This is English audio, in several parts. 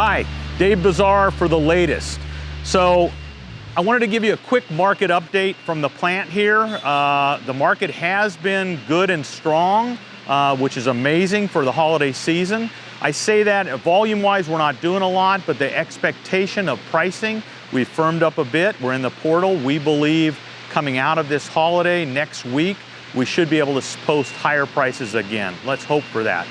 Hi, Dave Bazaar for the latest. So I wanted to give you a quick market update from the plant here. The market has been good and strong, which is amazing for the holiday season. I say that volume-wise, we're not doing a lot, but the expectation of pricing, we've firmed up a bit. We're in the portal. We believe coming out of this holiday next week, we should be able to post higher prices again. Let's hope for that.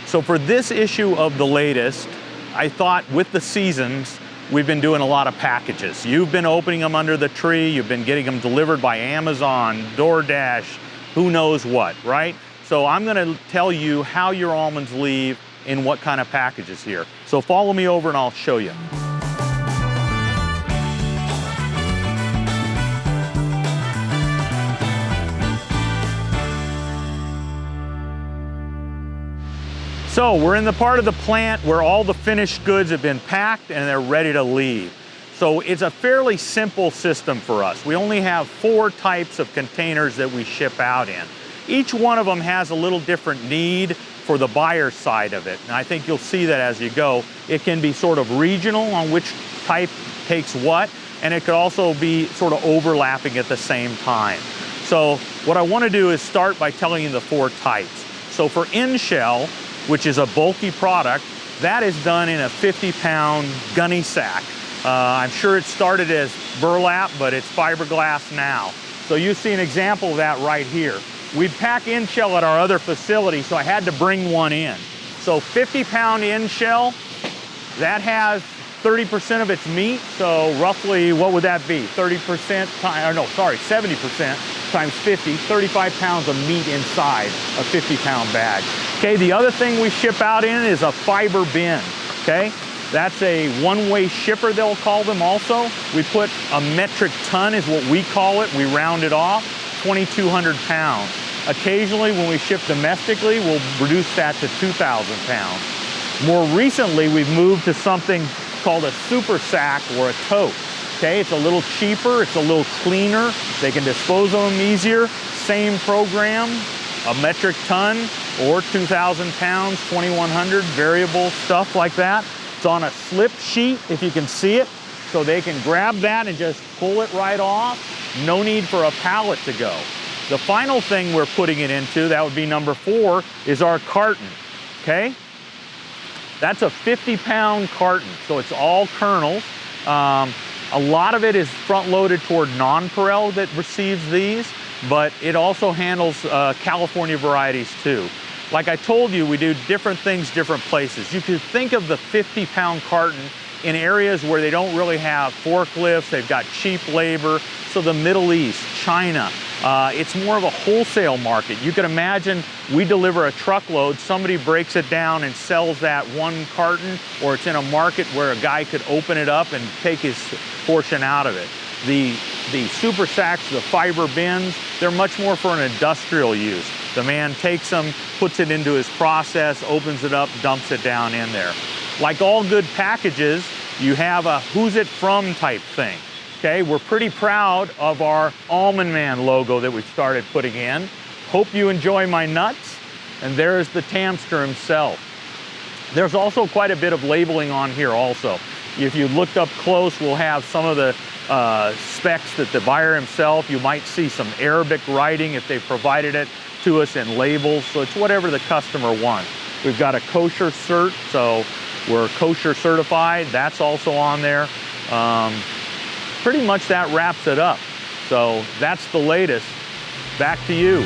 So for this issue of the latest, I thought with the seasons, we've been doing a lot of packages. You've been opening them under the tree, you've been getting them delivered by Amazon, DoorDash, who knows what, right? So I'm gonna tell you how your almonds leave in what kind of packages here. So follow me over and I'll show you. So we're in the part of the plant where all the finished goods have been packed and they're ready to leave. So it's a fairly simple system for us. We only have 4 types of containers that we ship out in. Each one of them has a little different need for the buyer side of it. And I think you'll see that as you go. It can be sort of regional on which type takes what, and it could also be sort of overlapping at the same time. So what I want to do is start by telling you the 4 types. So for in-shell, which is a bulky product, that is done in a 50-pound gunny sack. I'm sure it started as burlap, but it's fiberglass now. So you see an example of that right here. We pack in-shell at our other facility, so I had to bring one in. So 50-pound in-shell, that has 30% of its meat, so roughly, what would that be? 70% times 50, 35 pounds of meat inside a 50-pound bag. Okay, the other thing we ship out in is a fiber bin, okay? That's a one-way shipper, they'll call them also. We put a metric ton is what we call it. We round it off, 2,200 pounds. Occasionally, when we ship domestically, we'll reduce that to 2,000 pounds. More recently, we've moved to something called a super sack or a tote. Okay, it's a little cheaper, it's a little cleaner, they can dispose of them easier. Same program, a metric ton or 2,000 pounds, 2,100, variable stuff like that. It's on a slip sheet, if you can see it, so they can grab that and just pull it right off. No need for a pallet to go. The final thing we're putting it into, that would be number 4, is our carton, okay? That's a 50-pound carton, so it's all kernels. A lot of it is front-loaded toward nonpareil that receives these, but it also handles California varieties too. Like I told you, we do different things different places. You could think of the 50-pound carton in areas where they don't really have forklifts, they've got cheap labor, so the Middle East, China, it's more of a wholesale market. You can imagine we deliver a truckload, somebody breaks it down and sells that one carton, or it's in a market where a guy could open it up and take his portion out of it. The super sacks, the fiber bins, they're much more for an industrial use. The man takes them, puts it into his process, opens it up, dumps it down in there. Like all good packages, you have a who's it from type thing. Okay, we're pretty proud of our Almond Man logo that we started putting in. Hope you enjoy my nuts. And there's the Tamster himself. There's also quite a bit of labeling on here also. If you looked up close, we'll have some of the specs that the buyer himself, you might see some Arabic writing if they provided it to us in labels. So it's whatever the customer wants. We've got a kosher cert, so we're kosher certified. That's also on there. Pretty much that wraps it up. So that's the latest. Back to you.